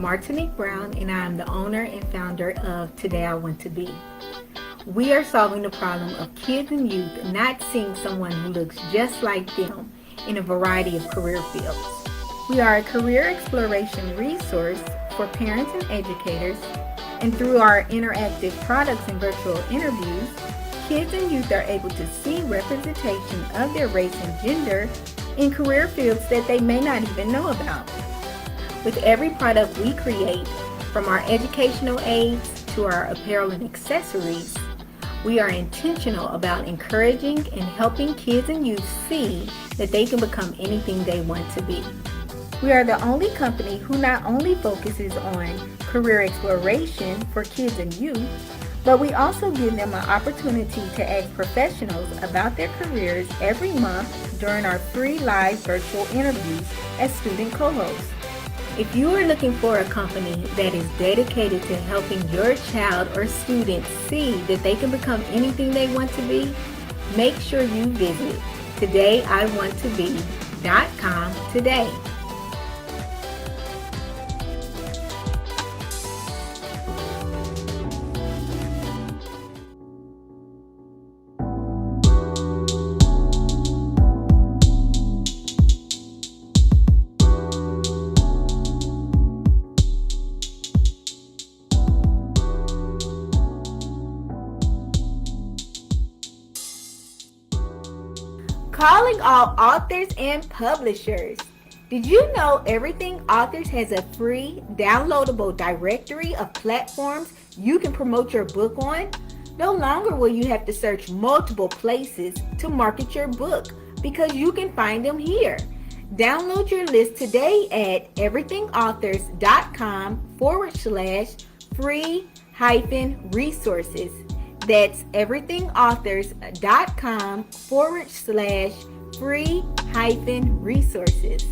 Martinique Brown, and I am the owner and founder of Today I Want to Be. We are solving the problem of kids and youth not seeing someone who looks just like them in a variety of career fields. We are a career exploration resource for parents and educators, and through our interactive products and virtual interviews, kids and youth are able to see representation of their race and gender in career fields that they may not even know about. With every product we create, from our educational aids to our apparel and accessories, we are intentional about encouraging and helping kids and youth see that they can become anything they want to be. We are the only company who not only focuses on career exploration for kids and youth, but we also give them an opportunity to ask professionals about their careers every month during our free live virtual interviews as student co-hosts. If you are looking for a company that is dedicated to helping your child or student see that they can become anything they want to be, make sure you visit todayiwanttobe.com today. Calling all authors and publishers. Did you know Everything Authors has a free downloadable directory of platforms you can promote your book on? No longer will you have to search multiple places to market your book because you can find them here. Download your list today at everythingauthors.com/free-resources. That's everythingauthors.com/free-resources.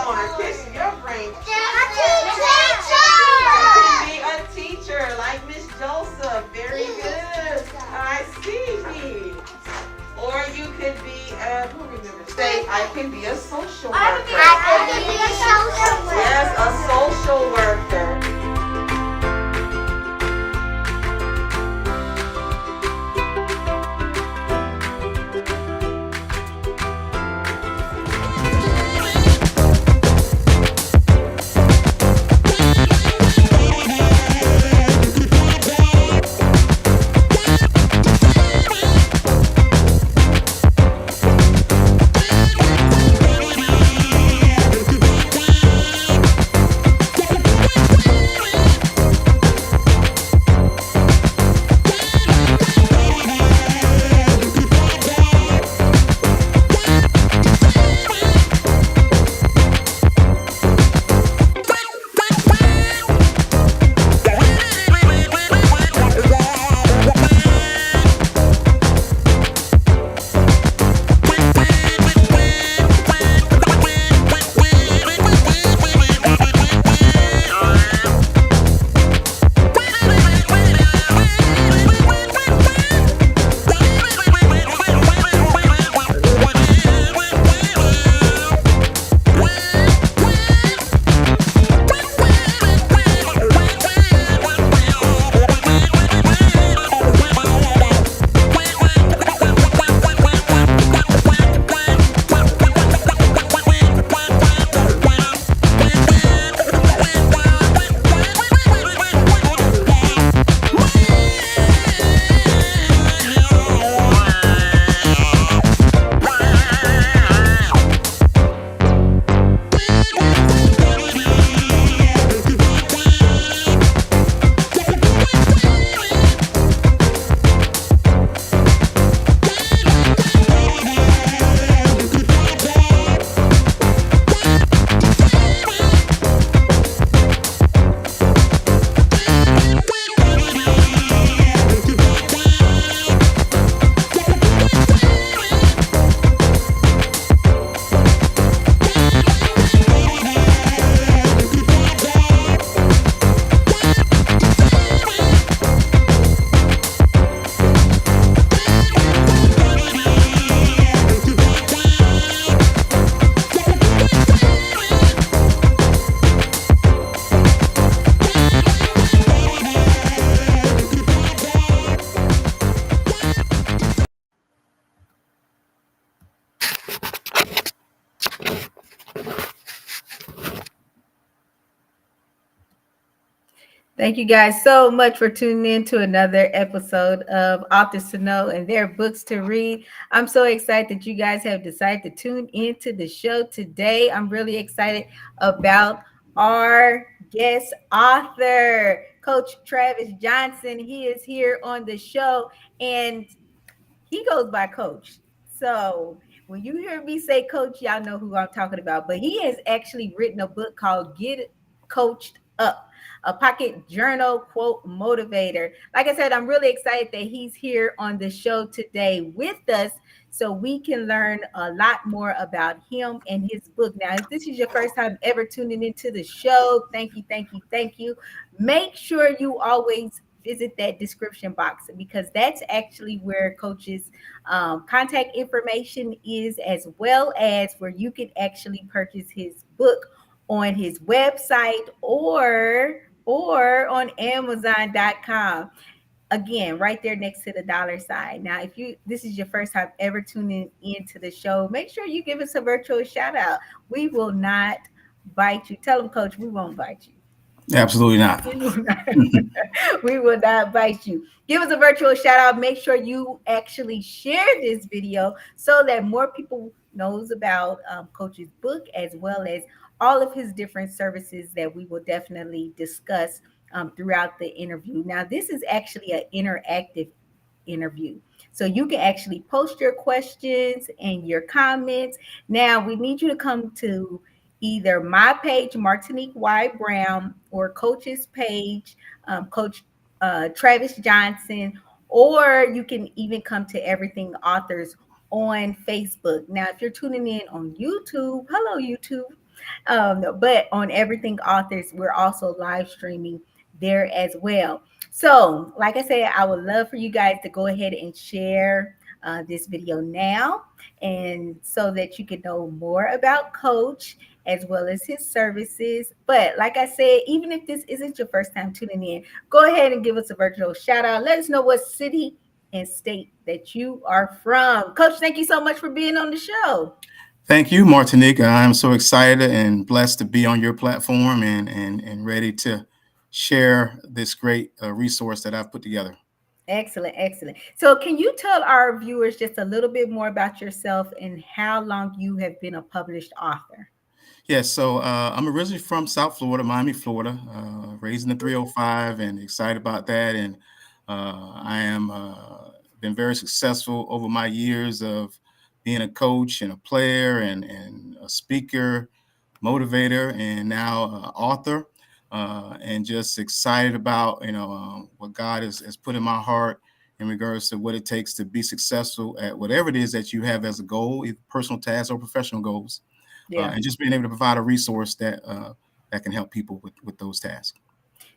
owner. Kiss your brain. Teacher. You can be a teacher like Miss Joseph. Very good. I see. Or you could be, who remembers? Say, I can be a social worker. I can be a social worker. Yes, a social worker. Thank you guys so much for tuning in to another episode of Authors to Know and Their Books to Read. I'm so excited that you guys have decided to tune into the show today. I'm really excited about our guest author, Coach Travis Johnson. He is here on the show and he goes by Coach. So when you hear me say Coach, y'all know who I'm talking about. But he has actually written a book called Get Coached Up, a pocket journal quote motivator. Like I said, I'm really excited that he's here on the show today with us so we can learn a lot more about him and his book. Now, if this is your first time ever tuning into the show, thank you, thank you, thank you. Make sure you always visit that description box because that's actually where coaches contact information is, as well as where you can actually purchase his book on his website or on amazon.com. Again, right there next to the dollar sign. Now, if you this is your first time ever tuning into the show, make sure you give us a virtual shout out. We will not bite you. Tell them, Coach, we won't bite you. Absolutely not. We will not, we will not bite you. Give us a virtual shout out. Make sure you actually share this video so that more people knows about Coach's book, as well as all of his different services that we will definitely discuss throughout the interview. Now, this is actually an interactive interview. So you can actually post your questions and your comments. Now, we need you to come to either my page, Martinique Y. Brown, or Coach's page, Coach Travis Johnson, or you can even come to Everything Authors on Facebook. Now, if you're tuning in on YouTube, hello, YouTube. But on Everything Authors, we're also live streaming there as well. So, like I said, I would love for you guys to go ahead and share this video now, and so that you can know more about Coach as well as his services. But like I said, even if this isn't your first time tuning in, go ahead and give us a virtual shout out. Let us know what city and state that you are from. Coach, thank you so much for being on the show. Thank you, Martinique. I'm so excited and blessed to be on your platform and ready to share this great resource that I've put together. Excellent, excellent. So, can you tell our viewers just a little bit more about yourself and how long you have been a published author? Yes, so I'm originally from South Florida, Miami, Florida, raised in the 305 and excited about that. And I am been very successful over my years of being a coach and a player and a speaker, motivator, and now author. And just excited about what God has put in my heart in regards to what it takes to be successful at whatever it is that you have as a goal, either personal tasks or professional goals, Yeah. and just being able to provide a resource that can help people with those tasks.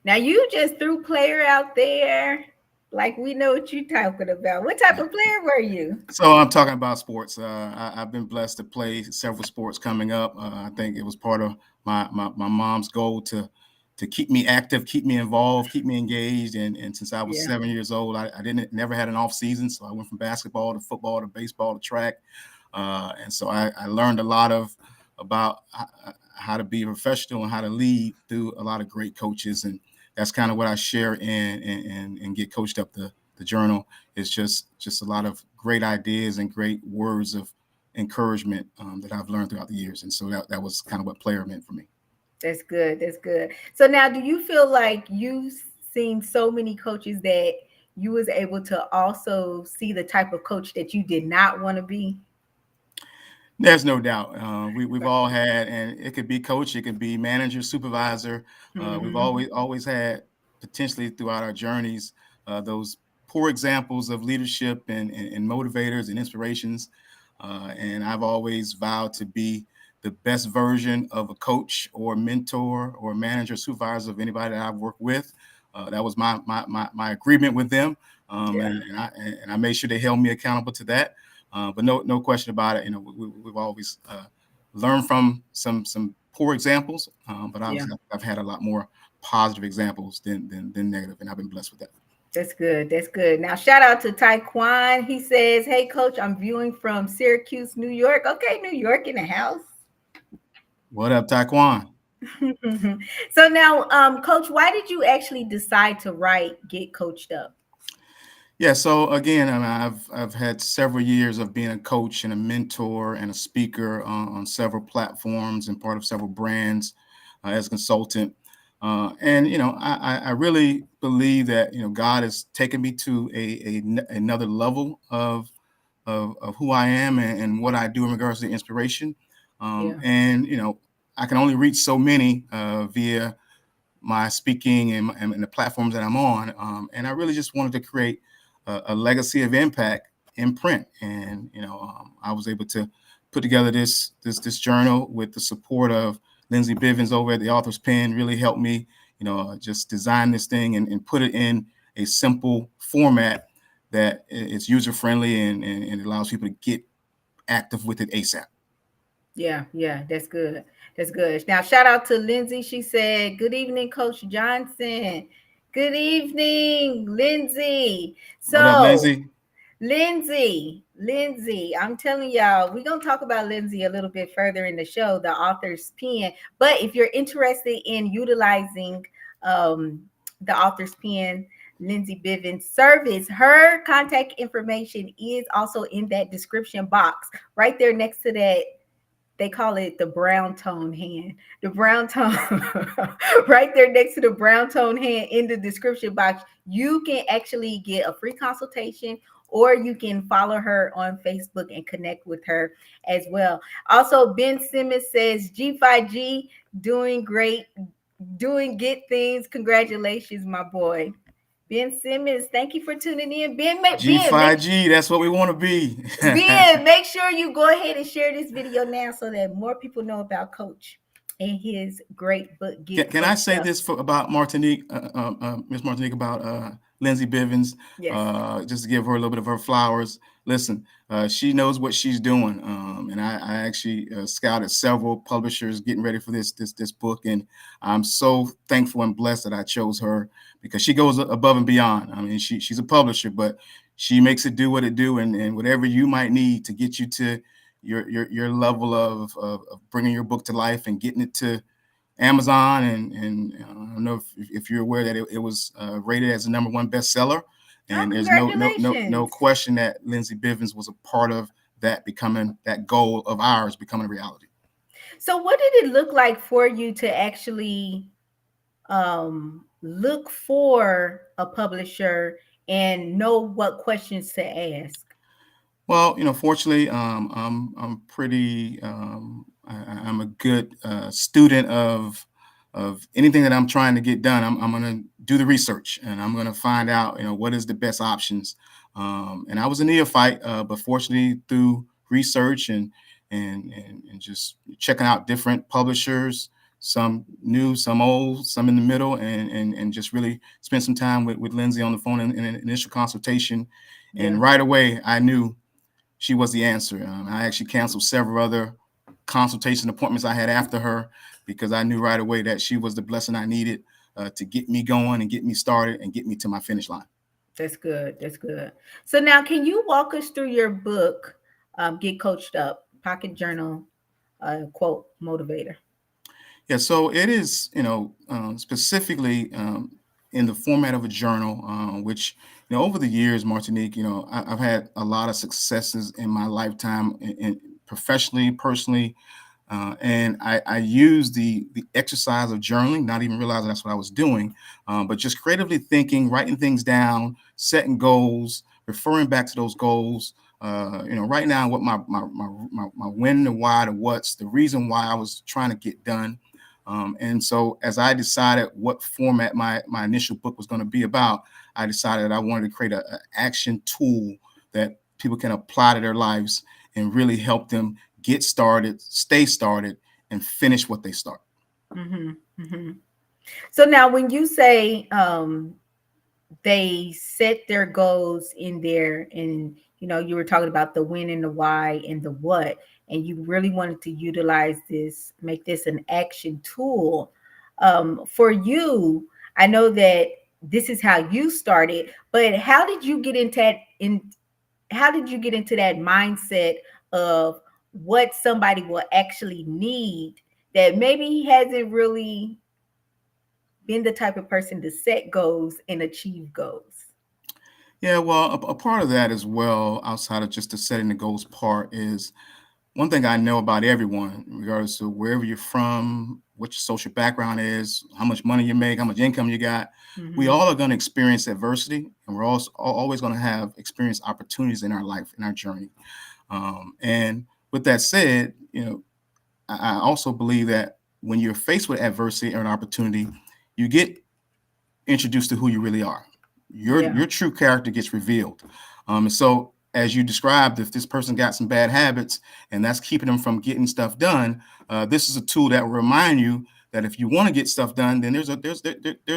Now, you just threw player out there. Like, we know what you're talking about. What type of player were you? So I'm talking about sports. I've been blessed to play several sports coming up. I think it was part of my mom's goal to keep me active, keep me involved, keep me engaged. And since I was Yeah. 7 years old, I didn't never had an off season. So I went from basketball to football to baseball to track. And so I learned a lot about how to be a professional and how to lead through a lot of great coaches. And that's kind of what I share and get coached up the journal. It's just a lot of great ideas and great words of encouragement that I've learned throughout the years. And so that was kind of what player meant for me. That's good. That's good. So now, do you feel like you've seen so many coaches that you was able to also see the type of coach that you did not want to be? There's no doubt. We've all had, and it could be coach, it could be manager, supervisor. We've Hmm. always had potentially throughout our journeys those poor examples of leadership and motivators and inspirations. And I've always vowed to be the best version of a coach or mentor or manager, supervisor of anybody that I've worked with. That was my agreement with them, Yeah. and I made sure they held me accountable to that. But no question about it. We've always learned from some poor examples, but Yeah. obviously I've had a lot more positive examples than negative, and I've been blessed with that. That's good. That's good. Now, shout out to Taekwon. He says, "Hey, coach, I'm viewing from Syracuse, New York." Okay, New York in the house. What up, Taekwon? So now, coach, why did you actually decide to write Get Coached Up? Yeah, so again, I mean, I've had several years of being a coach and a mentor and a speaker on several platforms and part of several brands as a consultant. And I really believe that God has taken me to another level of who I am and what I do in regards to inspiration. Yeah. And I can only reach so many via my speaking and the platforms that I'm on. And I really just wanted to create a legacy of impact in print. And I was able to put together this journal with the support of Lindsay Bivens over at the Author's Pen. Really helped me, just design this thing and put it in a simple format that is user friendly and it allows people to get active with it ASAP. Yeah, yeah, that's good. That's good. Now, shout out to Lindsay. She said, "Good evening, Coach Johnson." Good evening, Lindsay. What up, So, Lindsay? Lindsay, I'm telling y'all, we're gonna talk about Lindsay a little bit further in the show, the author's pen. But if you're interested in utilizing the author's pen, Lindsay Bivens service, her contact information is also in that description box right there next to that. They call it the brown tone hand. The brown tone, right there next to the brown tone hand in the description box. You can actually get a free consultation, or you can follow her on Facebook and connect with her as well. Also, Ben Simmons says G5G doing great, doing good things. Congratulations, my boy. Ben Simmons, thank you for tuning in. G5G, that's what we want to be. Ben, make sure you go ahead and share this video now so that more people know about Coach. in his great book, Get Can I Coached say Up. this about Martinique, Miss Martinique, about Lindsay Bivens, Yes. just to give her a little bit of her flowers. Listen, she knows what she's doing, and I actually scouted several publishers getting ready for this book, and I'm so thankful and blessed that I chose her because she goes above and beyond. I mean, she's a publisher, but she makes it do what it do, and whatever you might need to get you to your level of bringing your book to life and getting it to Amazon, and I don't know if you're aware that it was rated as the #1 bestseller, Oh, and there's no congratulations. question that Lindsay Bivens was a part of that becoming that goal of ours becoming a reality. So, what did it look like for you to actually look for a publisher and know what questions to ask? Well, fortunately, I'm pretty. I'm a good student of anything that I'm trying to get done. I'm going to do the research and I'm going to find out, what is the best options. And I was a neophyte, but fortunately, through research and just checking out different publishers, some new, some old, some in the middle, and just really spent some time with Lindsay on the phone in an initial consultation. Yeah, And right away, I knew she was the answer. I actually canceled several other consultation appointments I had after her because I knew right away that she was the blessing I needed to get me going and get me started and get me to my finish line. that's good. That's good. So, now can you walk us through your book, Get Coached Up, Pocket Journal, quote, Motivator? Yeah, so it is, specifically in the format of a journal, which, over the years, Martinique, I've had a lot of successes in my lifetime, professionally, personally, and I use the exercise of journaling, not even realizing that's what I was doing, but just creatively thinking, writing things down, setting goals, referring back to those goals. Right now, what my when, the why, the what's, the reason why I was trying to get done. And so, as I decided what format my initial book was going to be about, I decided I wanted to create an action tool that people can apply to their lives and really help them get started, stay started, and finish what they start. Hmm. Hmm. So, now when you say they set their goals in there, and you were talking about the when and the why and the what, and you really wanted to utilize this, make this an action tool for you. I know that this is how you started, but how did you get into that mindset of what somebody will actually need, that maybe he hasn't really been the type of person to set goals and achieve goals? Yeah, well, a part of that as well, outside of just the setting the goals part, is one thing I know about everyone, regardless of wherever you're from, what your social background is, how much money you make, how much income you got, we Hmm. all are going to experience adversity, and we're also always going to have experience opportunities in our life, in our journey. And with that said, I also believe that when you're faced with adversity or an opportunity, you get introduced to who you really are. Yeah. Your true character gets revealed. And so, as you described, if this person got some bad habits and that's keeping them from getting stuff done, this is a tool that will remind you that if you want to get stuff done, then there's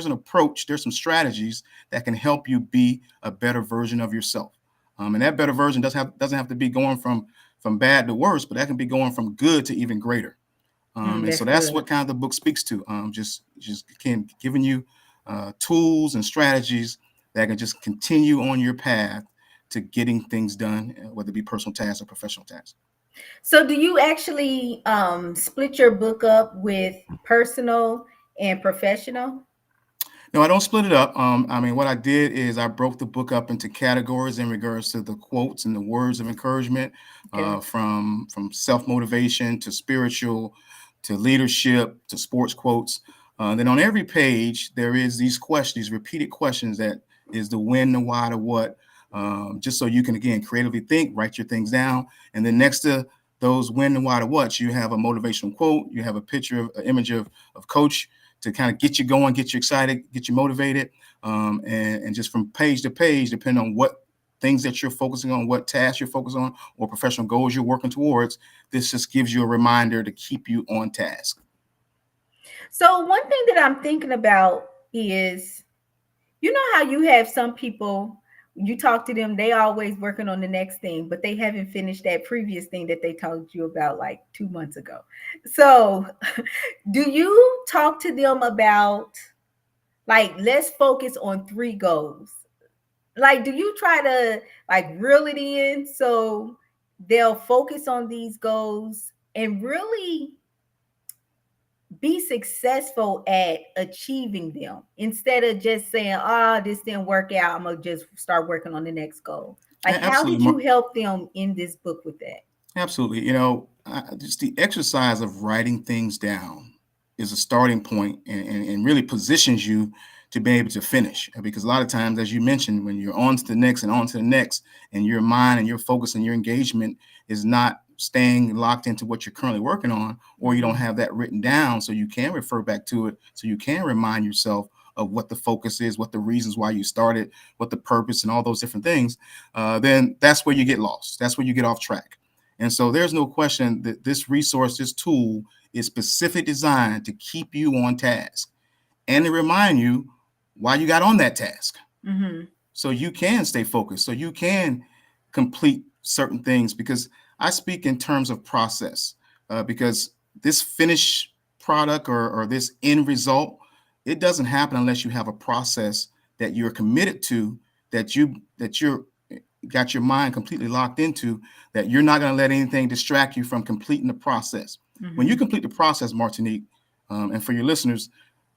an approach, there's some strategies that can help you be a better version of yourself. And that better version doesn't have to be going from bad to worse, but that can be going from good to even greater. And That's so that's good. what kind of the book speaks to. Just giving you tools and strategies that can just continue on your path to getting things done, whether it be personal tasks or professional tasks. So, do you actually split your book up with personal and professional? No, I don't split it up. I mean, what I did is I broke the book up into categories in regards to the quotes and the words of encouragement, Okay. from self motivation to spiritual, to leadership to sports quotes. Then on every page there is these questions, these repeated questions that is the when, the why, the what. Just so you can again creatively think, write your things down, and then next to those when, the why, the what, you have a motivational quote. You have a picture of an image of coach to kind of get you going, get you excited, get you motivated. And just from page to page, depending on what things that you're focusing on, what tasks you're focusing on, or professional goals you're working towards, this just gives you a reminder to keep you on task. So one thing that I'm thinking about is, you know how you have some people, you talk to them, they always working on the next thing, but they haven't finished that previous thing that they told you about like 2 months ago. So do you talk to them about, like, let's focus on three goals? Like, do you try to like reel it in so they'll focus on these goals and really be successful at achieving them instead of just saying, "Oh, this didn't work out, I'm gonna just start working on the next goal"? Like, how did Absolutely, you help them in this book with that? absolutely. Just the exercise of writing things down is a starting point, and really positions you to be able to finish. Because a lot of times, as you mentioned, when you're on to the next and on to the next, and your mind and your focus and your engagement is not staying locked into what you're currently working on, or you don't Mhm. have that written down so you can refer back to it, so you can remind yourself of what the focus is, what the reasons why you started, what the purpose, and all those different things, then that's where you get lost. That's where you get off track. And so there's no question that this resource, this tool, is specifically designed to keep you on task and to remind you why you got on that task, Mhm. so you can stay focused, so you can complete certain things. Because I speak in terms of process, because this finished product, or this end result, it doesn't happen unless you have a process that you're committed to, that you're got your mind completely locked into, that you're not going to let anything distract you from completing the process. When you Mhm. complete the process, Martinique, and for your listeners,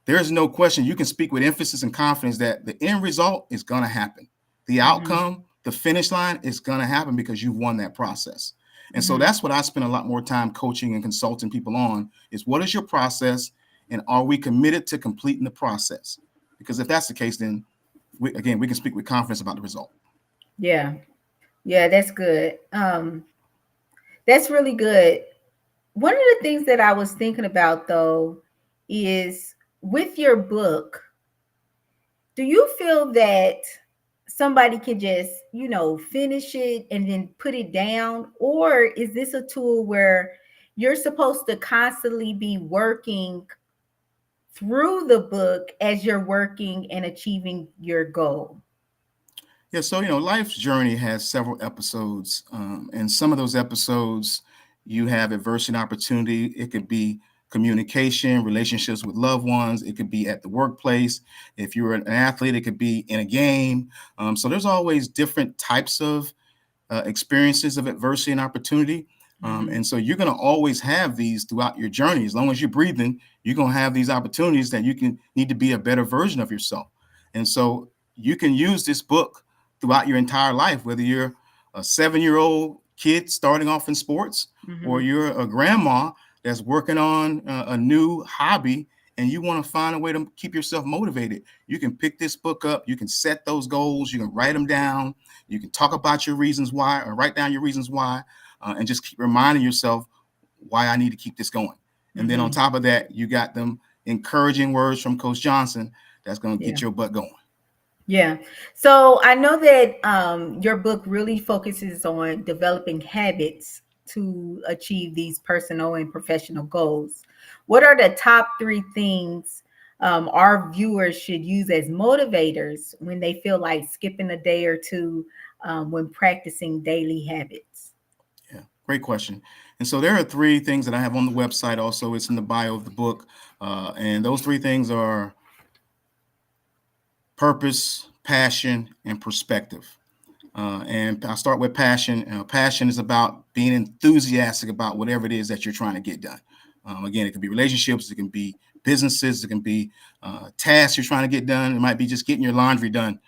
there is no question, you can speak with emphasis and confidence that the end result is going to happen. The Mhm. outcome, the finish line is going to happen because you've won that process. And so Mhm. that's what I spend a lot more time coaching and consulting people on, is what is your process, and are we committed to completing the process? Because if that's the case, then again, we can speak with confidence about the result. Yeah. Yeah, that's good. That's really good. One of the things that I was thinking about though is, with your book, do you feel that somebody can just, finish it and then put it down? Or is this a tool where you're supposed to constantly be working through the book as you're working and achieving your goal? Yeah, so life's journey has several episodes, and some of those episodes, you have adversity and opportunity. It could be communication, relationships with loved ones. It could be at the workplace. If you're an athlete, it could be in a game. So there's always different types of experiences of adversity and opportunity. Mhm. And so you're going to always have these throughout your journey. As long as you're breathing, you're going to have these opportunities that you can need to be a better version of yourself. And so you can use this book throughout your entire life, whether you're a 7-year-old kid starting off in sports, or Mhm. you're a grandma that's working on a new hobby, and you want to find a way to keep yourself motivated. You can pick this book up. You can set those goals. You can write them down. You can talk about your reasons why, or write down your reasons why, and just keep reminding yourself why I need to keep this going. And then on Mhm. top of that, you got them encouraging words from Coach Johnson that's going to Yeah. get your butt going. Yeah. So I know that your book really focuses on developing habits to achieve these personal and professional goals. What are the top three things our viewers should use as motivators when they feel like skipping a day or two when practicing daily habits? Yeah, great question. And so there are three things that I have on the website. Also, it's in the bio of the book, and those three things are purpose, passion, and perspective. And I'll start with passion. Passion is about being enthusiastic about whatever it is that you're trying to get done. Again, it can be relationships, it can be businesses, it can be tasks you're trying to get done. It might be just getting your laundry done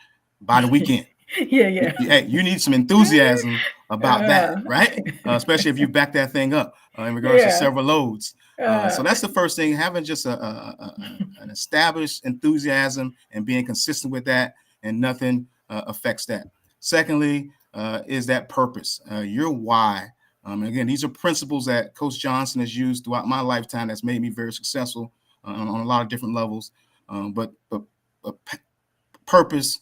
by the weekend. Yeah, yeah. Hey, you need some enthusiasm about that, Uh, right? Especially if you back that thing up in regards to yeah. several loads. So Uh, that's the first thing, having just an established enthusiasm and being consistent with that, and nothing affects that. Secondly, is that purpose, your why. Again, these are principles that Coach Johnson has used throughout my lifetime that's made me very successful on a lot of different levels. But purpose,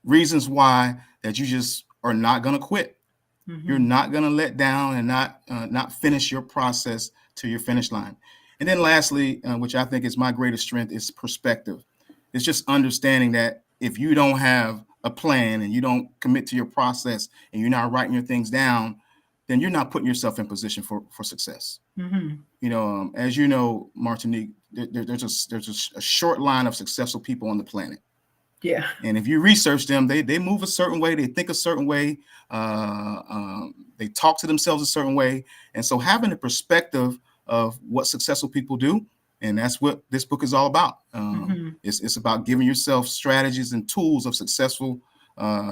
reasons why, that you just are not going to quit. You're mhm. not going to let down and not finish your process to your finish line. And then lastly, which I think is my greatest strength, is perspective. It's just understanding that if you don't have a plan and you don't commit to your process and you're not writing your things down, then you're not putting yourself in position for success. Mm-hmm. As you know, Martinique, there's a short line of successful people on the planet. Yeah. And if you research them, they move a certain way, they think a certain way, they talk to themselves a certain way. And so having a perspective of what successful people do, and that's what this book is all about. Mm-hmm. It's about giving yourself strategies and tools of successful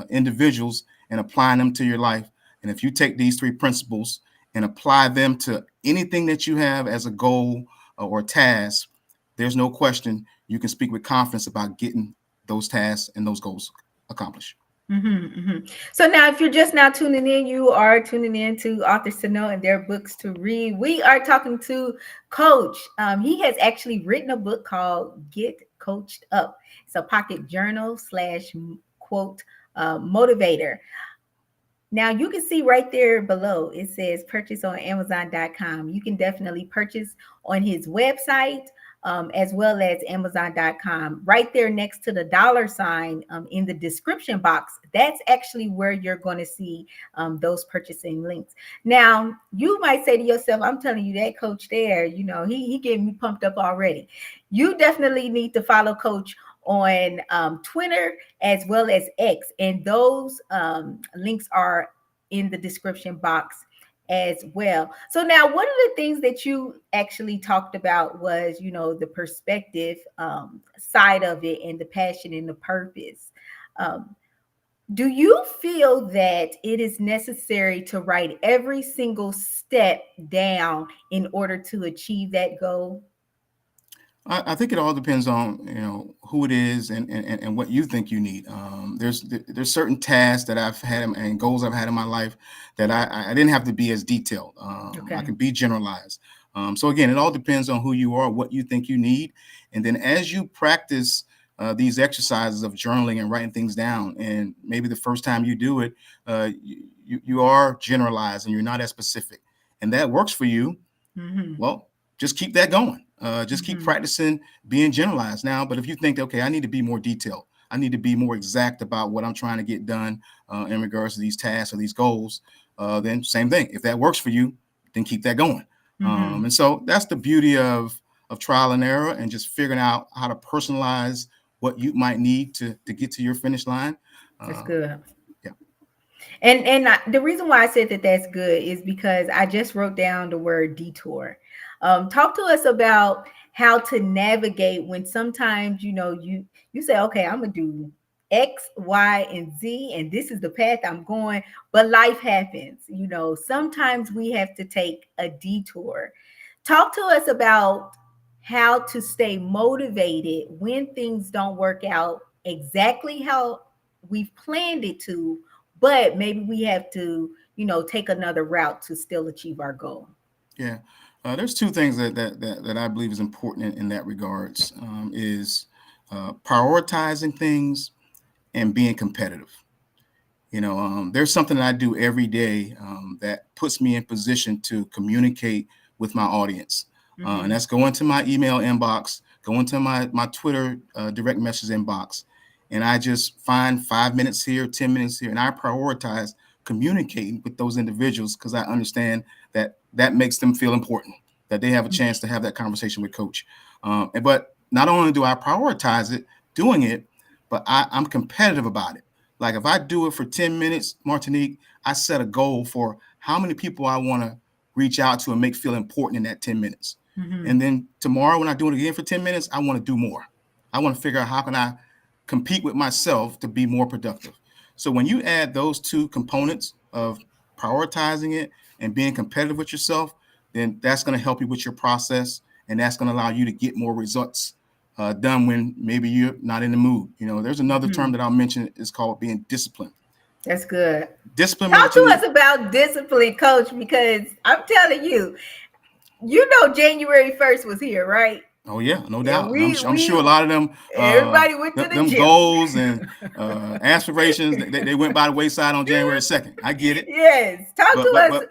individuals and applying them to your life. And if you take these three principles and apply them to anything that you have as a goal or task, there's no question you can speak with confidence about getting those tasks and those goals accomplished. Mm-hmm, mm-hmm. So now, if you're just now tuning in, you are tuning in to Authors to Know and Their Books to Read. We are talking to Coach. He has actually written a book called Get Coached Up. It's a pocket journal / quote motivator. Now you can see right there below, it says purchase on Amazon.com. You can definitely purchase on his website as well as Amazon.com. Right there next to the $sign in the description box, that's actually where you're going to see those purchasing links. Now, you might say to yourself, I'm telling you, that Coach there, he getting me pumped up already. You definitely need to follow Coach on Twitter as well as X, and those links are in the description box as well. So now, one of the things that you actually talked about was, the perspective side of it and the passion and the purpose. Do you feel that it is necessary to write every single step down in order to achieve that goal? I think it all depends on who it is and what you think you need. There's certain tasks that I've had and goals I've had in my life that I didn't have to be as detailed. Okay. I can be generalized. So again, it all depends on who you are, what you think you need, and then as you practice these exercises of journaling and writing things down, and maybe the first time you do it, you are generalized and you're not as specific, and that works for you. Mm-hmm. Well, just keep that going. Just keep practicing being generalized now. But if you think, okay, I need to be more detailed, I need to be more exact about what I'm trying to get done in regards to these tasks or these goals, then same thing. If that works for you, then keep that going. And so that's the beauty of trial and error and just figuring out how to personalize what you might need to get to your finish line. That's good. Yeah. And the reason why I said that that's good is because I just wrote down the word detour. Talk to us about how to navigate when sometimes, you say, okay, I'm going to do X, Y, and Z, and this is the path I'm going, but life happens. Sometimes we have to take a detour. Talk to us about how to stay motivated when things don't work out exactly how we've planned it to, but maybe we have to, take another route to still achieve our goal. Yeah. There's two things that I believe is important in that regards, is prioritizing things and being competitive. There's something that I do every day that puts me in position to communicate with my audience. And that's go into my email inbox, go into my Twitter direct message inbox, and I just find 5 minutes here, 10 minutes here, and I prioritize communicating with those individuals because I understand that makes them feel important, that they have a chance to have that conversation with Coach. But not only do I prioritize it, doing it, but I'm competitive about it. Like if I do it for 10 minutes, Martinique, I set a goal for how many people I want to reach out to and make feel important in that 10 minutes. And then tomorrow when I do it again for 10 minutes, I want to do more. I want to figure out how can I compete with myself to be more productive. So when you add those two components of prioritizing it and being competitive with yourself, then that's going to help you with your process. And that's going to allow you to get more results done when maybe you're not in the mood. There's another term that I'll mention is called being disciplined. That's good. Discipline. Talk to us about discipline, Coach, because I'm telling you, January 1st was here, right? Oh yeah, no doubt. I'm sure a lot of them, everybody went to the gym. Goals and aspirations, they went by the wayside on January 2nd. I get it. Yes. Talk to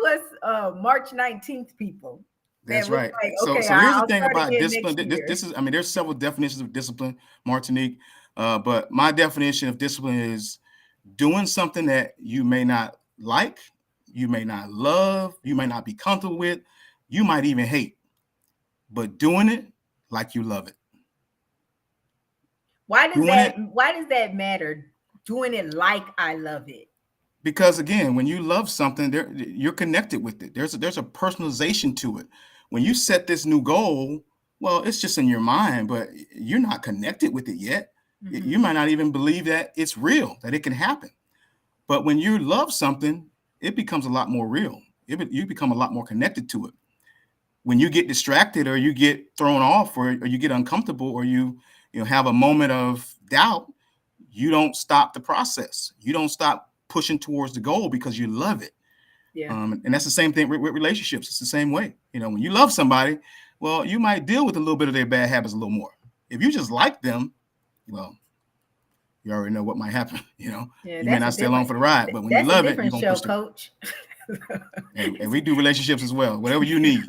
us, March 19th, people. That's And we're right. like, So, okay, so here's the I'll thing start about again discipline. next This year. is, I mean, there's several definitions of discipline, Martinique. But my definition of discipline is doing something that you may not like, you may not love, you may not be comfortable with, you might even hate, but doing it like you love it. Doing it Why does that matter? Doing it like I love it. because again, when you love something, you're connected with it. There's a personalization to it. When you set this new goal, well, it's just in your mind, but you're not connected with it yet. You might not even believe that it's real, that it can happen. But when you love something, it becomes a lot more real. You become a lot more connected to it. When you get distracted or you get thrown off or you get uncomfortable or you have a moment of doubt, you don't stop the process. You don't stop pushing towards the goal because you love it. Yeah. And that's the same thing with relationships. It's the same way. When you love somebody, well, you might deal with a little bit of their bad habits a little more. If you just like them, well, you already know what might happen. Yeah, You may not stay along for the ride, but when you that's a love it, you're different gonna show, push through. coach. And we do relationships as well. Whatever you need,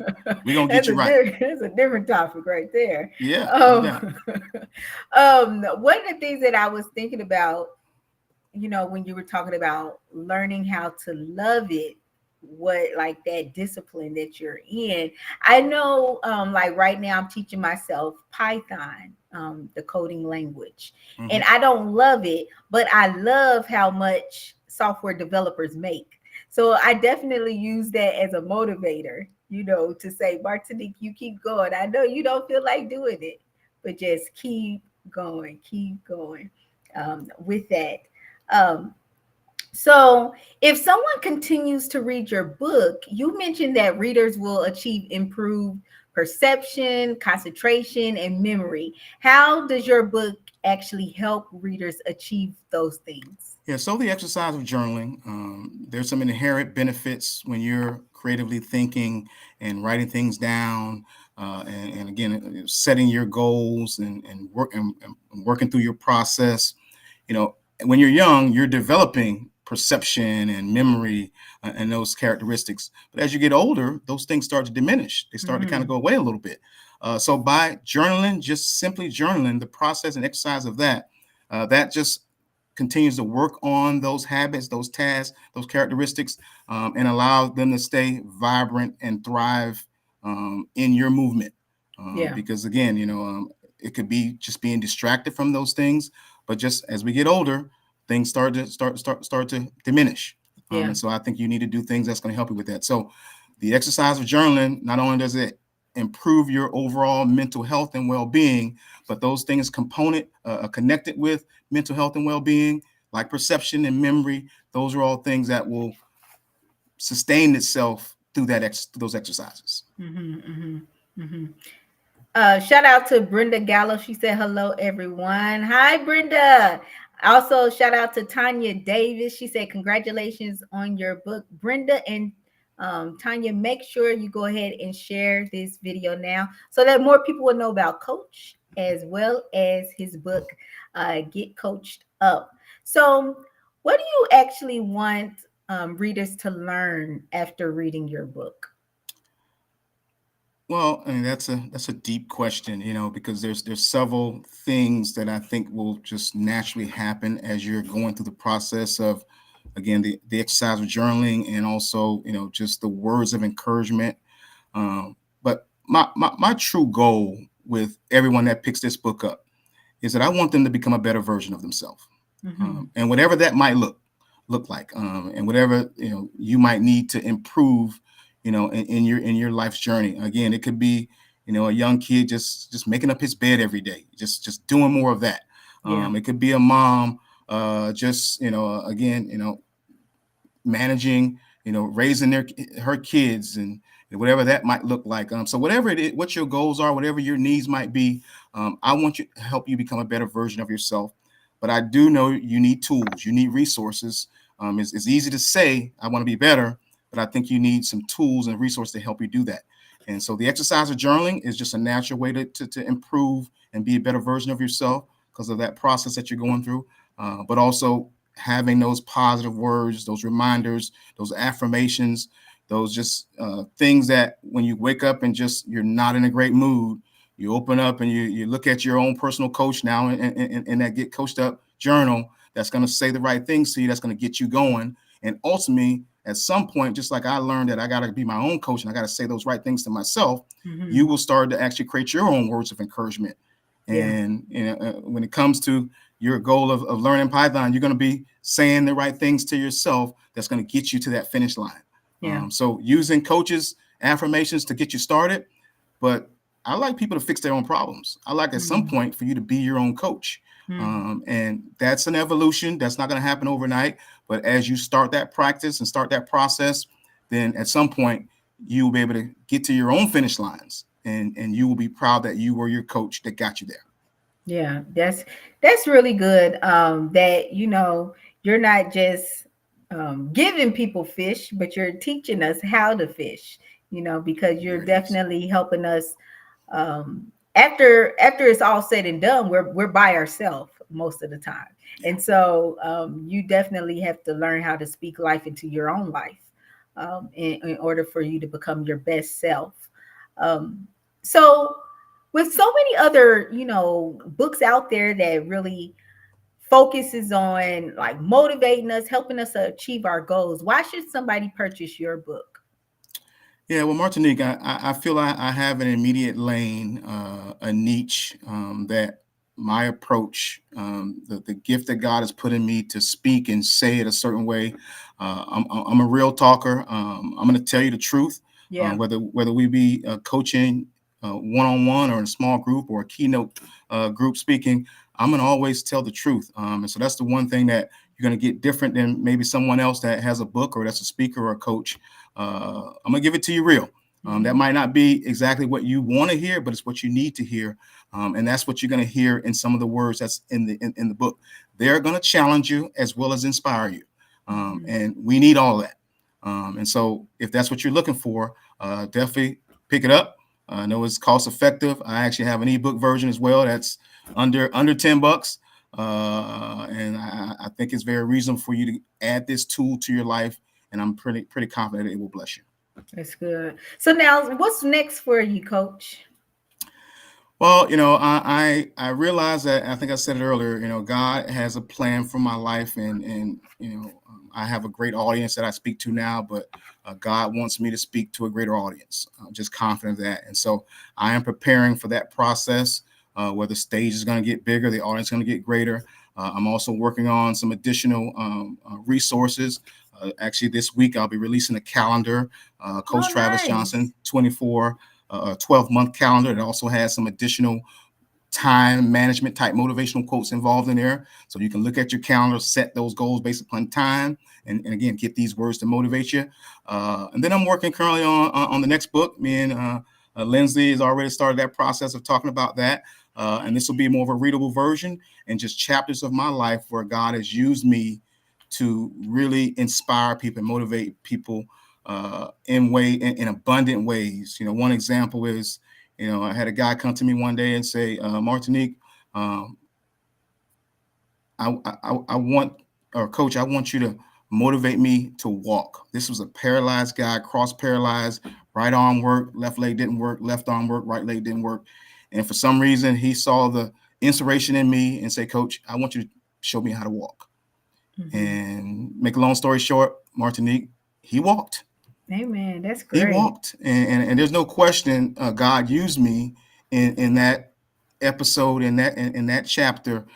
we're gonna get you right. That's a different topic right there. Yeah, no doubt. One of the things that I was thinking about, when you were talking about learning how to love it, what like that discipline that you're in. I know, like right now, I'm teaching myself Python, the coding language, and I don't love it, but I love how much software developers make. So I definitely use that as a motivator, to say, Martinique, you keep going. I know you don't feel like doing it, but just keep going with that. Um, so, if someone continues to read your book, you mentioned that readers will achieve improved perception, concentration, and memory. How does your book actually help readers achieve those things? Yeah, so the exercise of journaling, there's some inherent benefits when you're creatively thinking and writing things down, and again, setting your goals and working through your process. When you're young, you're developing perception and memory and those characteristics. But as you get older, those things start to diminish. They start to kind of go away a little bit. So by journaling, just simply journaling, the process and exercise of that just continues to work on those habits, those tasks, those characteristics, and allow them to stay vibrant and thrive in your movement. Because again, it could be just being distracted from those things, but just as we get older, things start to diminish. And so I think you need to do things that's going to help you with that. So the exercise of journaling, not only does it improve your overall mental health and well-being, but those things connected with mental health and well-being, like perception and memory, those are all things that will sustain itself through those exercises. Shout out to Brenda Gallo. She said, hello, everyone. Hi, Brenda. Also, shout out to Tanya Davis. She said, congratulations on your book. Brenda and Tanya, make sure you go ahead and share this video now so that more people will know about Coach as well as his book, Get Coached Up. So what do you actually want readers to learn after reading your book? Well, I mean, that's a deep question, because there's several things that I think will just naturally happen as you're going through the process of, again, the exercise of journaling and also, just the words of encouragement. But my true goal with everyone that picks this book up is that I want them to become a better version of themselves, and whatever that might look like, and whatever you might need to improve, in your life's journey. Again, it could be a young kid just making up his bed every day, just doing more of that. It could be a mom just again managing, raising her kids and whatever that might look like. So whatever it is, what your goals are, whatever your needs might be, I want you to help you become a better version of yourself. But I do know you need tools, you need resources. It's easy to say, I want to be better, but I think you need some tools and resources to help you do that. And so the exercise of journaling is just a natural way to improve and be a better version of yourself because of that process that you're going through. But also having those positive words, those reminders, those affirmations those just things that when you wake up and just you're not in a great mood, you open up and you look at your own personal coach now and that Get Coached Up journal that's going to say the right things to you, that's going to get you going. And ultimately, at some point, just like I learned that I got to be my own coach and I got to say those right things to myself, you will start to actually create your own words of encouragement. Yeah. And when it comes to your goal of learning Python, you're going to be saying the right things to yourself that's going to get you to that finish line. Yeah. So using coaches' affirmations to get you started, but I like people to fix their own problems. I like at some point for you to be your own coach. And that's an evolution. That's not going to happen overnight. But as you start that practice and start that process, then at some point you will be able to get to your own finish lines, and you will be proud that you were your coach that got you there. Yeah, that's really good. That you're not just giving people fish, but you're teaching us how to fish. Because you're There it is. definitely helping us. After it's all said and done, we're by ourselves most of the time, Yeah. and so you definitely have to learn how to speak life into your own life in order for you to become your best self. Um, so with so many other books out there that really focuses on like motivating us, helping us to achieve our goals, why should somebody purchase your book? Yeah, well, Martinique, I feel I have an immediate lane, a niche that my approach, the gift that God has put in me to speak and say it a certain way. I'm a real talker. I'm going to tell you the truth, Yeah. whether we be coaching one-on-one or in a small group or a keynote group speaking. I'm going to always tell the truth. And so that's the one thing that you're going to get different than maybe someone else that has a book or that's a speaker or a coach. I'm gonna give it to you real. That might not be exactly what you want to hear, but it's what you need to hear, and that's what you're going to hear in some of the words that's in the book. They're going to challenge you as well as inspire you, and we need all that. And so, if that's what you're looking for, definitely pick it up. I know it's cost effective. I actually have an ebook version as well. That's under $10, and I think it's very reasonable for you to add this tool to your life, and I'm pretty confident it will bless you. That's good. So now what's next for you, Coach? Well, I realize that I think I said it earlier. God has a plan for my life, and I have a great audience that I speak to now, but God wants me to speak to a greater audience. I'm just confident of that, and so I am preparing for that process. Where the stage is going to get bigger, the audience is going to get greater. I'm also working on some additional resources. Actually, this week I'll be releasing a calendar, Coach Oh, Travis nice. Johnson 24 a 12-month calendar. It also has some additional time management type motivational quotes involved in there. So you can look at your calendar, set those goals based upon time, and again, get these words to motivate you. And then I'm working currently on the next book. Me and Lindsay has already started that process of talking about that. And this will be more of a readable version and just chapters of my life where God has used me to really inspire people and motivate people in abundant ways. One example is, I had a guy come to me one day and say, Martinique, I want, or Coach, I want you to motivate me to walk. This was a paralyzed guy, cross paralyzed, right arm worked, left leg didn't work, left arm worked, right leg didn't work. And for some reason, he saw the inspiration in me and say, Coach, I want you to show me how to walk. And make a long story short, Martinique, he walked. Amen. That's He great. walked, and there's no question. God used me in that episode, in that chapter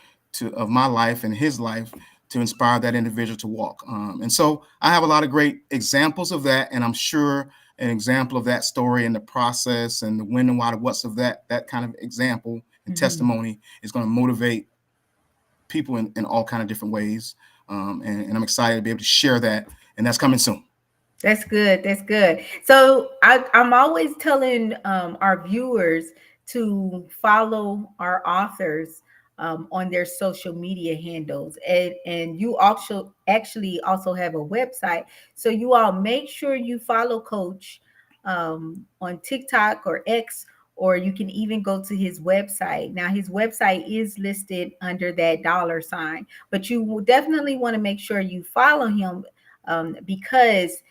of my life and his life to inspire that individual to walk. And so I have a lot of great examples of that, and I'm sure an example of that story and the process and the when and why, the what's of that kind of example and testimony is going to motivate people in all kind of different ways. And I'm excited to be able to share that, and that's coming soon. That's good. That's good. So I'm always telling our viewers to follow our authors on their social media handles, and you also actually also have a website. So you all make sure you follow Coach on TikTok or X, or you can even go to his website. Now his website is listed under that $sign, but you will definitely want to make sure you follow him because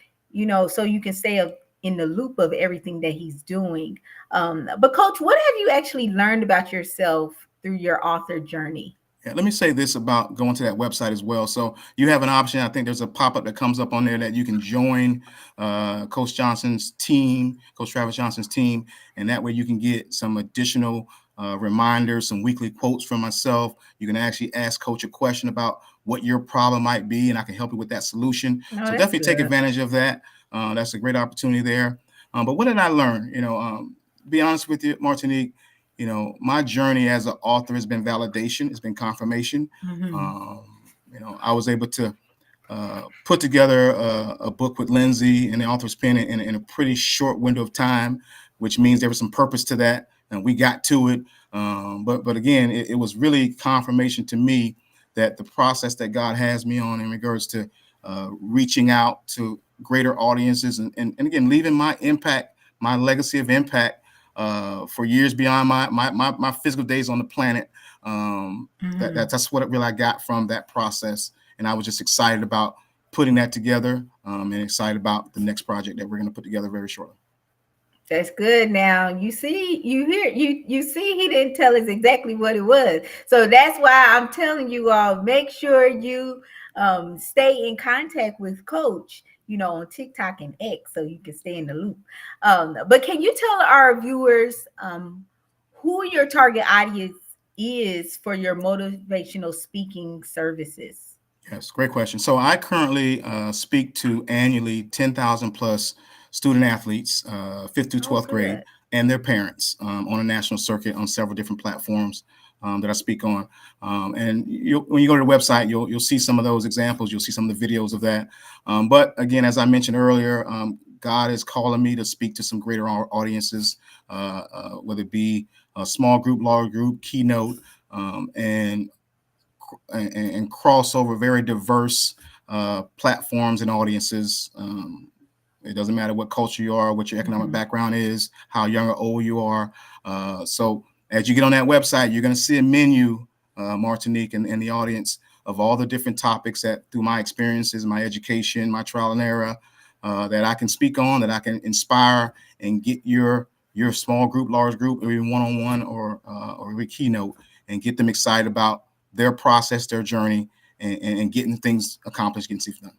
so you can stay in the loop of everything that he's doing. But Coach, what have you actually learned about yourself through your author journey? Yeah, let me say this about going to that website as well. So you have an option. I think there's a pop-up that comes up on there that you can join Coach Johnson's team, Coach Travis Johnson's team, and that way you can get some additional reminders, some weekly quotes from myself. You can actually ask Coach a question about what your problem might be, and I can help you with that solution. No, So that's definitely take good. advantage of that. That's a great opportunity there. But what did I learn? Be honest with you, Martinique. My journey as an author has been validation. It's been confirmation. Hmm. Um, I was able to put together a book with Lindsay and the author's pen in a pretty short window of time, which means there was some purpose to that, and we got to it. But again, it was really confirmation to me that the process that God has me on in regards to reaching out to greater audiences and again, leaving my impact, my legacy of impact for years beyond my physical days on the planet. That's what really I got from that process, and I was just excited about putting that together, and excited about the next project that we're going to put together very shortly. That's good. Now you see, you see, he didn't tell us exactly what it was. So that's why I'm telling you all, make sure you stay in contact with Coach, on TikTok and X, so you can stay in the loop. But can you tell our viewers who your target audience is for your motivational speaking services? Yes, great question. So I currently speak to annually 10,000 plus student athletes, fifth through Oh, 12th grade, good. and their parents on a national circuit on several different platforms that I speak on. And when you go to the website, you'll see some of those examples. You'll see some of the videos of that. But again, as I mentioned earlier, God is calling me to speak to some greater audiences, whether it be a small group, large group, keynote, and cross over very diverse platforms and audiences. It doesn't matter what culture you are, what your economic Mhm. background is, how young or old you are. So as you get on that website, you're going to see a menu, Martinique and the audience, of all the different topics that through my experiences, my education, my trial and error, that I can speak on, that I can inspire and get your small group, large group, or even one-on-one or every keynote, and get them excited about their process, their journey, and getting things accomplished, getting stuff done.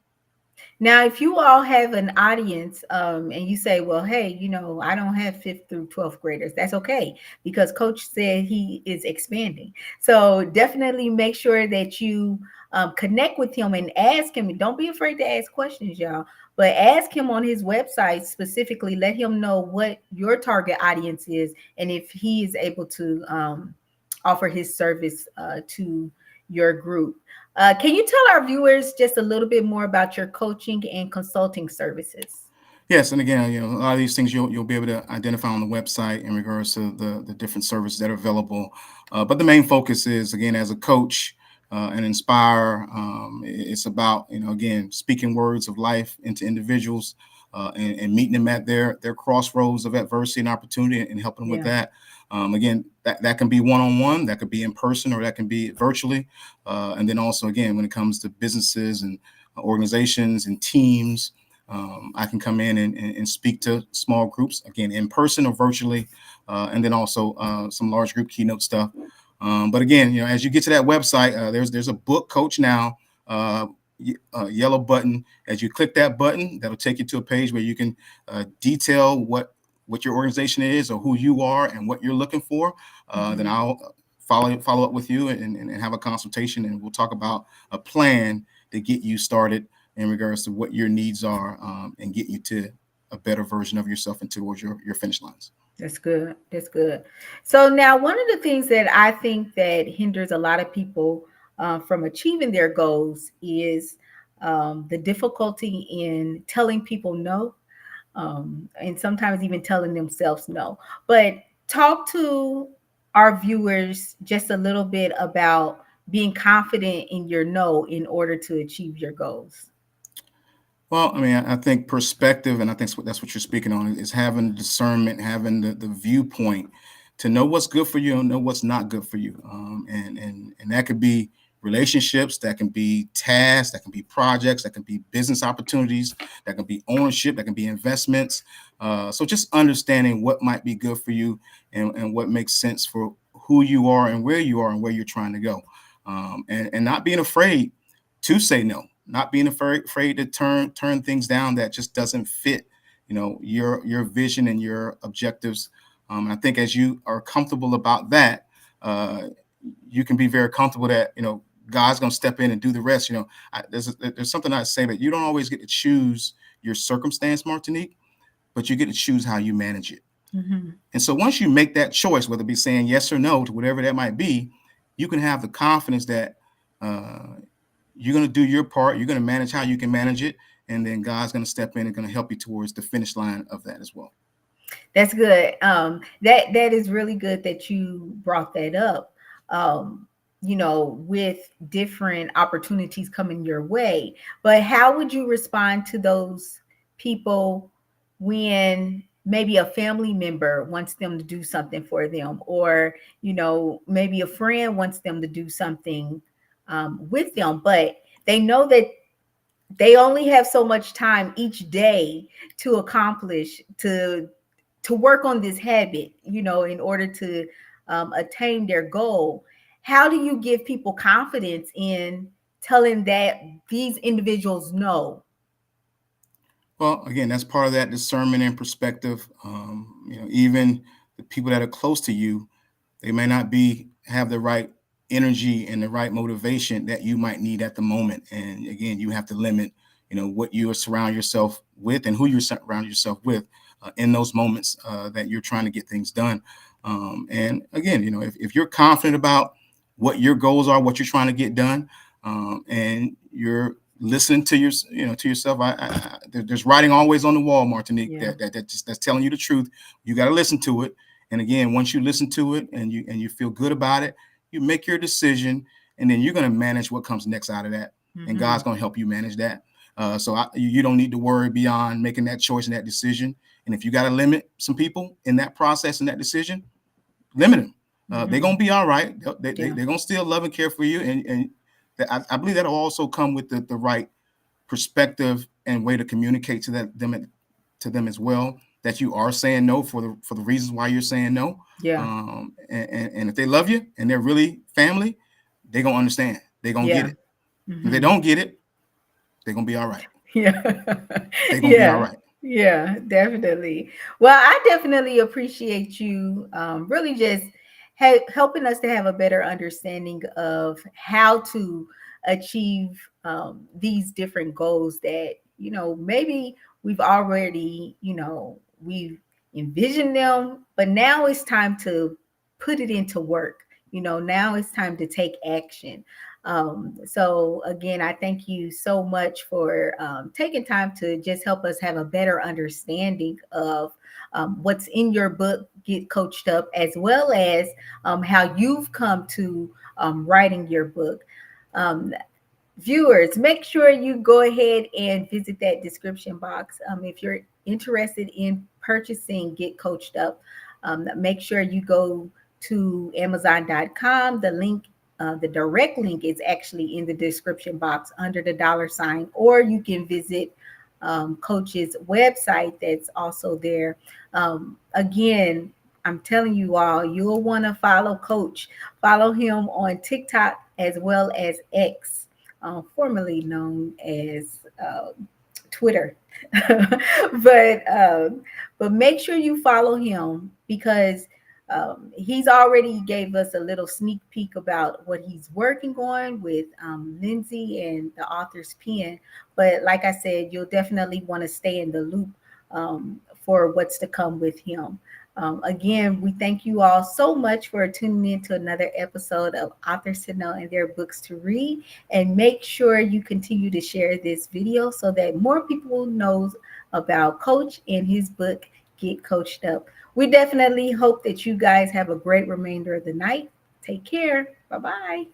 Now, if you all have an audience and you say, well, hey, I don't have fifth through 12th graders, that's okay because Coach said he is expanding. So definitely make sure that you connect with him and ask him. Don't be afraid to ask questions, y'all, but ask him on his website specifically. Let him know what your target audience is and if he is able to offer his service to your group. Can you tell our viewers just a little bit more about your coaching and consulting services? Yes, and again, a lot of these things you'll be able to identify on the website in regards to the different services that are available. But the main focus is, again, as a coach and inspire. It's about again speaking words of life into individuals and meeting them at their crossroads of adversity and opportunity and helping them with Yeah. that. Again, that can be one-on-one, that could be in person, or that can be virtually. And then also, again, when it comes to businesses and organizations and teams. I can come in and speak to small groups, again, in person or virtually, and then also some large group keynote stuff. But again, as you get to that website, there's a book coach now, yellow button. As you click that button, that'll take you to a page where you can detail what your organization is or who you are and what you're looking for. Then I'll follow up with you and have a consultation, and we'll talk about a plan to get you started in regards to what your needs are and get you to a better version of yourself and towards your finish lines. That's good. That's good. So now, one of the things that I think that hinders a lot of people from achieving their goals is the difficulty in telling people no, and sometimes even telling themselves no. But talk to our viewers just a little bit about being confident in your no in order to achieve your goals. Well, I mean, I think perspective, and I think that's what you're speaking on, is having discernment, having the viewpoint to know what's good for you and know what's not good for you, and that could be relationships, that can be tasks, that can be projects, that can be business opportunities, that can be ownership, that can be investments. So just understanding what might be good for you, and what makes sense for who you are and where you're trying to go. And not being afraid to say no, not being afraid to turn things down that just doesn't fit, your vision and your objectives. I think as you are comfortable about that, you can be very comfortable that God's going to step in and do the rest. There's something I say that you don't always get to choose your circumstance, Martinique, but you get to choose how you manage it. Mm-hmm. And so once you make that choice, whether it be saying yes or no to whatever that might be, you can have the confidence that you're going to do your part. You're going to manage how you can manage it. And then God's going to step in and going to help you towards the finish line of that as well. That's good. That is really good that you brought that up. With different opportunities coming your way. But how would you respond to those people when maybe a family member wants them to do something for them, or maybe a friend wants them to do something with them, but they know that they only have so much time each day to accomplish, to work on this habit, in order to attain their goal. How do you give people confidence in telling that these individuals no? Well, again, that's part of that discernment and perspective. Even the people that are close to you, they may not have the right energy and the right motivation that you might need at the moment. And again, you have to limit, what you surround yourself with and who you surround yourself with in those moments that you're trying to get things done. And again, if you're confident about what your goals are, what you're trying to get done, and you're listening to to yourself. There's writing always on the wall, Martinique. Yeah. That's telling you the truth. You got to listen to it. And again, once you listen to it and you feel good about it, you make your decision, and then you're going to manage what comes next out of that. Mm-hmm. And God's going to help you manage that. So you don't need to worry beyond making that choice and that decision. And if you got to limit some people in that process and that decision, limit them. Mm-hmm. They're going to be all right. They're going to still love and care for you. And I believe that'll also come with the right perspective and way to communicate to them as well, that you are saying no for the reasons why you're saying no. Yeah. And if they love you and they're really family, they're going to understand. They're going to get it. Mm-hmm. If they don't get it, they're going to be all right. Yeah. They're going to be all right. Yeah, definitely. Well, I definitely appreciate you really just helping us to have a better understanding of how to achieve these different goals that, maybe we've already, we've envisioned them, but now it's time to put it into work. Now it's time to take action. So again, I thank you so much for taking time to just help us have a better understanding of what's in your book, Get Coached Up, as well as how you've come to writing your book. Viewers, make sure you go ahead and visit that description box. If you're interested in purchasing Get Coached Up, make sure you go to Amazon.com. The direct link is actually in the description box under the $, or you can visit Coach's website that's also there. Again, I'm telling you all, you'll want to follow Coach. Follow him on TikTok as well as X, formerly known as Twitter. But make sure you follow him, because he's already gave us a little sneak peek about what he's working on with Lindsay and the author's pen. But like I said, you'll definitely want to stay in the loop for what's to come with him. Again, we thank you all so much for tuning in to another episode of Authors to Know and Their Books to Read. And make sure you continue to share this video so that more people know about Coach and his book, Get Coached Up. We definitely hope that you guys have a great remainder of the night. Take care. Bye-bye.